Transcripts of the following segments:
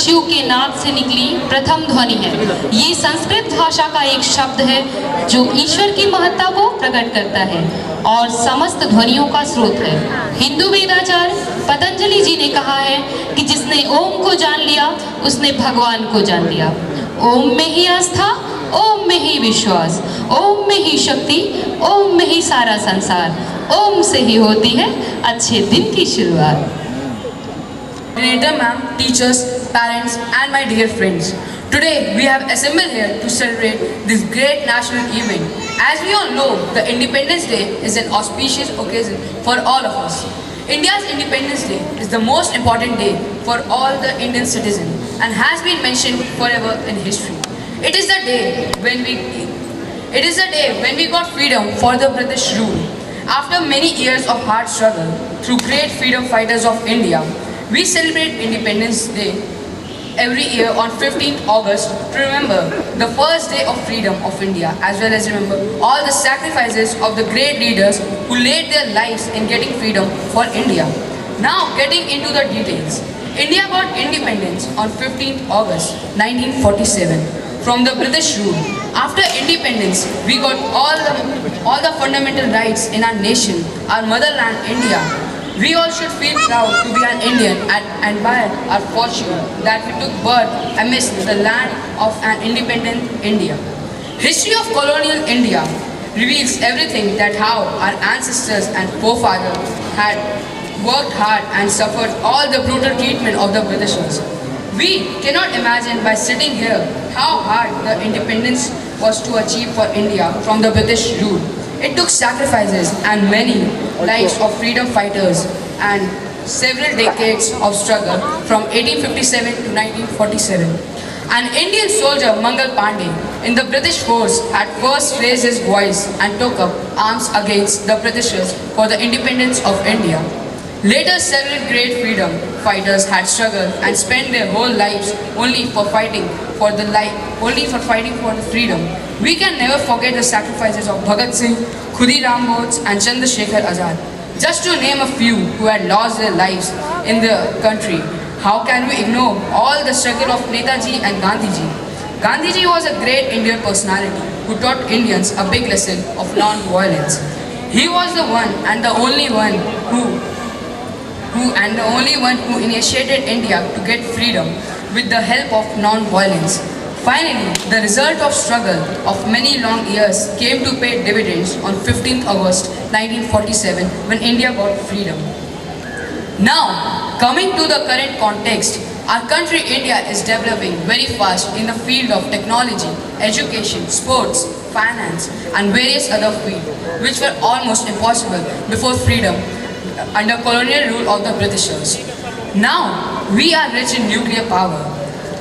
शिव के नाद से निकली प्रथम ध्वनि है। ये संस्कृत भाषा का एक शब्द है जो ईश्वर की महत्ता को प्रकट करता है और समस्त ध्वनियों का स्रोत है। हिंदू वेदाचार्य पतंजलि जी ने कहा है कि जिसने ओम को जान लिया उसने भगवान को जान लिया। ओम में ही आस्था, ओम में ही विश्वास, ओम में ही शक्ति, ओम में ही सारा संसार, ओम से ही होती है अच्छे दिन की शुरुआत। Coordinator ma'am, teachers, parents and my dear friends. Today we have assembled here to celebrate this great national event. As we all know, the Independence Day is an auspicious occasion for all of us. India's Independence Day is the most important day for all the Indian citizens and has been mentioned forever in history. It is the day when we got freedom for the British rule. After many years of hard struggle through great freedom fighters of India, we celebrate Independence Day every year on 15th August to remember the first day of freedom of India, as well as remember all the sacrifices of the great leaders who laid their lives in getting freedom for India. Now getting into the details. India got independence on 15th August 1947 from the British rule. After independence, we got all the fundamental rights in our nation, our motherland India. We all should feel proud to be an Indian and admire our fortune that we took birth amidst the land of an independent India. History of colonial India reveals everything that how our ancestors and forefathers had worked hard and suffered all the brutal treatment of the Britishers. We cannot imagine by sitting here how hard the independence was to achieve for India from the British rule. It took sacrifices and many lives of freedom fighters and several decades of struggle from 1857 to 1947. An Indian soldier, Mangal Pandey, in the British force had first raised his voice and took up arms against the Britishers for the independence of India. Later, several great freedom fighters had struggled and spent their whole lives only for fighting for the freedom. We can never forget the sacrifices of Bhagat Singh, Khudiram Bose and Chandrasekhar Azad. Just to name a few who had lost their lives in the country. How can we ignore all the struggle of Netaji and Gandhiji? Gandhiji was a great Indian personality who taught Indians a big lesson of non-violence. He was the one and the only one who initiated India to get freedom with the help of non-violence. Finally, the result of struggle of many long years came to pay dividends on 15th August 1947 when India got freedom. Now, coming to the current context, our country India is developing very fast in the field of technology, education, sports, finance and various other fields which were almost impossible before freedom under colonial rule of the Britishers. Now, we are rich in nuclear power.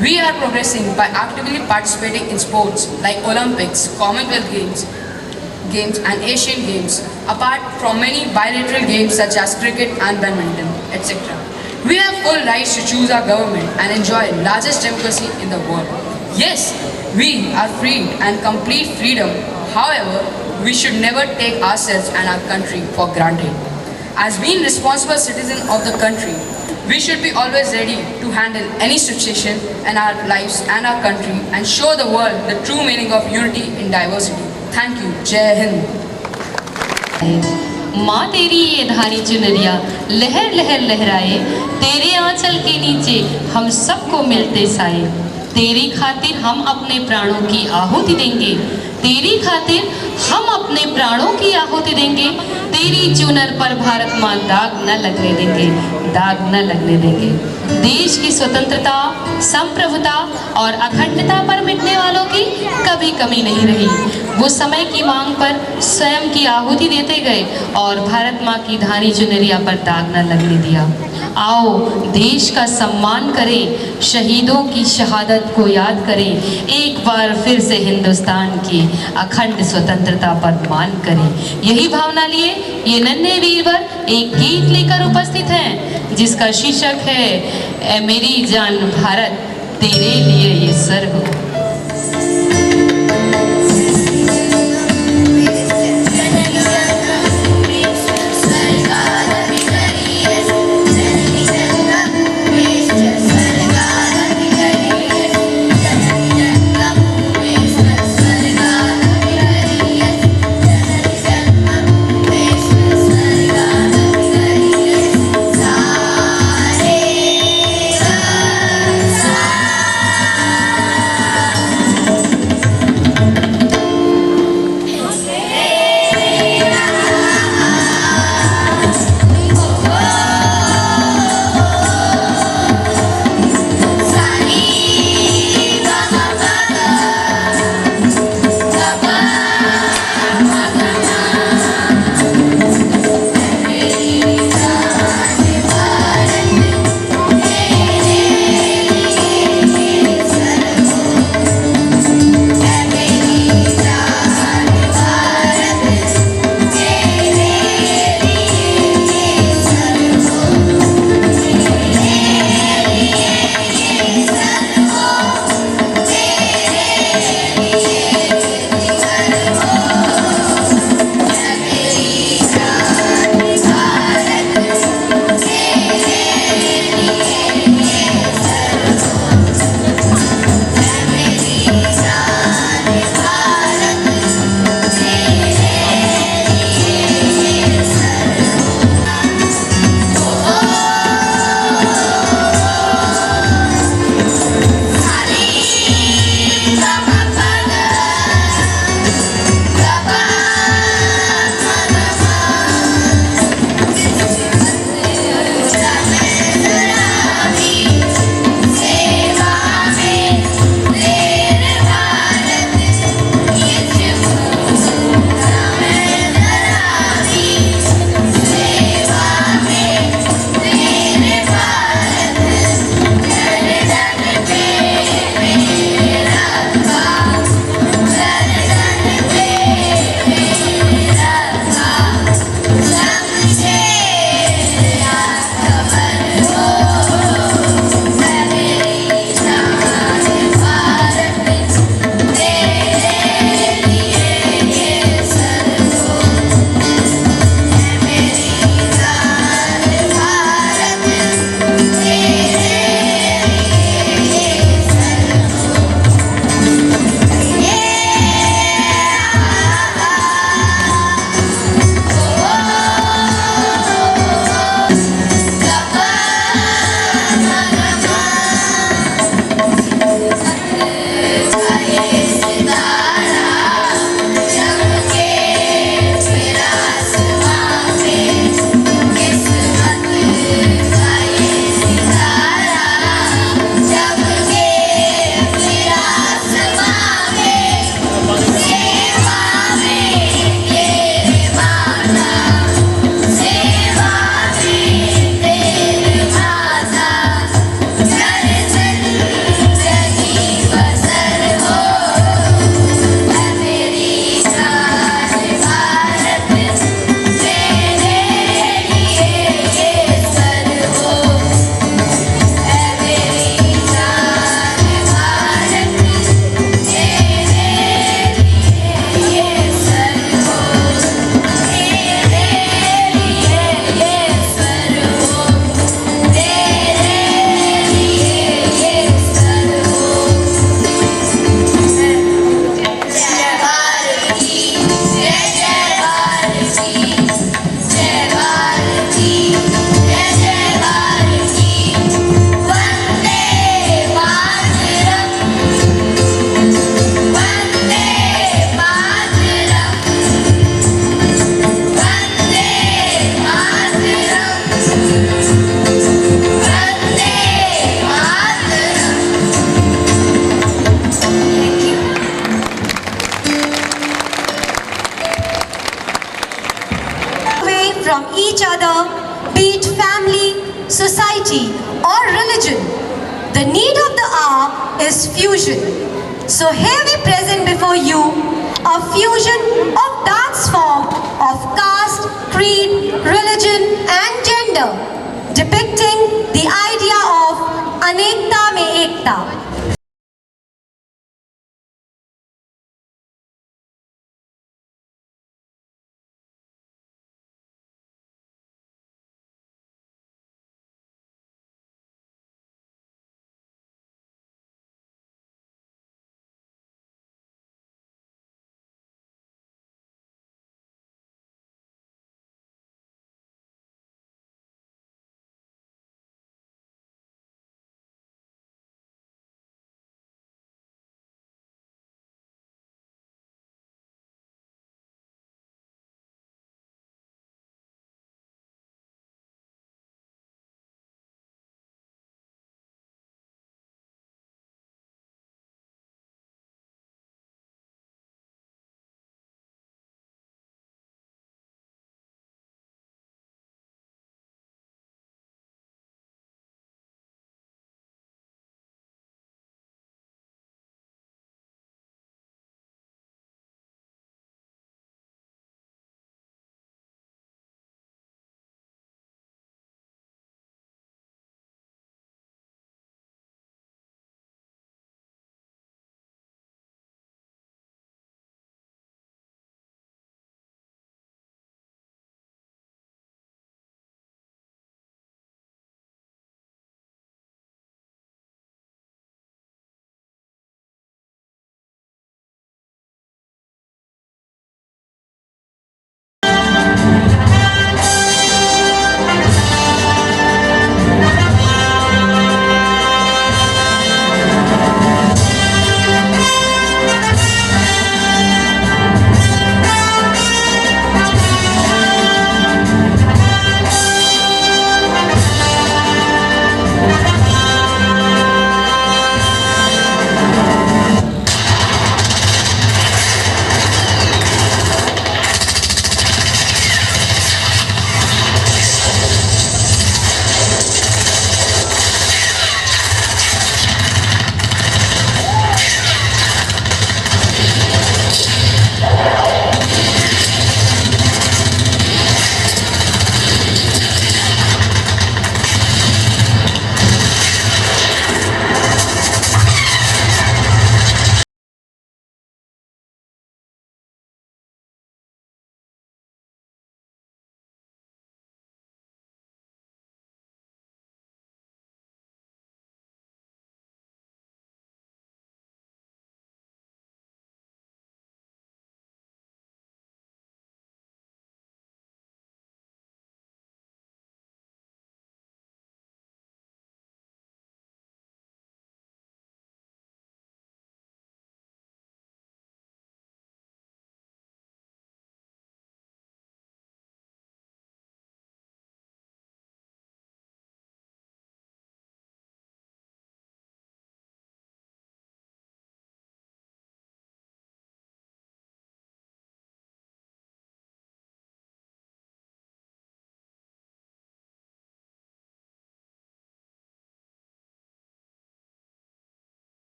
We are progressing by actively participating in sports like Olympics, Commonwealth Games and Asian Games, apart from many bilateral games such as cricket and badminton, etc. We have full rights to choose our government and enjoy largest democracy in the world. Yes, we are free and complete freedom. However, we should never take ourselves and our country for granted. As being responsible citizens of the country, we should be always ready to handle any situation in our lives and our country and show the world the true meaning of unity in diversity. Thank you. Jai Hind. माँ तेरी ये धानी चुनरिया लहर लहर लहराए, तेरे आंचल के नीचे हम सबको मिलते साए। तेरी खातिर हम अपने प्राणों की आहुति देंगे, तेरी खातिर हम अपने प्राणों की आहुति देंगे। तेरी चुनर पर भारत माँ दाग न लगने देंगे, दाग न लगने देंगे। देश की स्वतंत्रता, संप्रभुता और अखंडता पर मिटने वालों की कभी कमी नहीं रही। वो समय की मांग पर स्वयं की आहुति देते गए और भारत माँ की धानी चुनरिया पर दाग न लगने दिया। आओ देश का सम्मान करें, शहीदों की शहादत को याद करें, एक बार फिर से हिंदुस्तान की अखंड स्वतंत्रता पर मान करें। यही भावना लिए ये नन्हे वीरवर एक गीत लेकर उपस्थित हैं जिसका शीर्षक है ए मेरी जान भारत, तेरे लिए ये सर हो। from each other, be it family, society, or religion. The need of the hour is fusion. So here we present before you a fusion of dance form of caste, creed, religion, and gender, depicting the idea of Anekta Mein Ekta.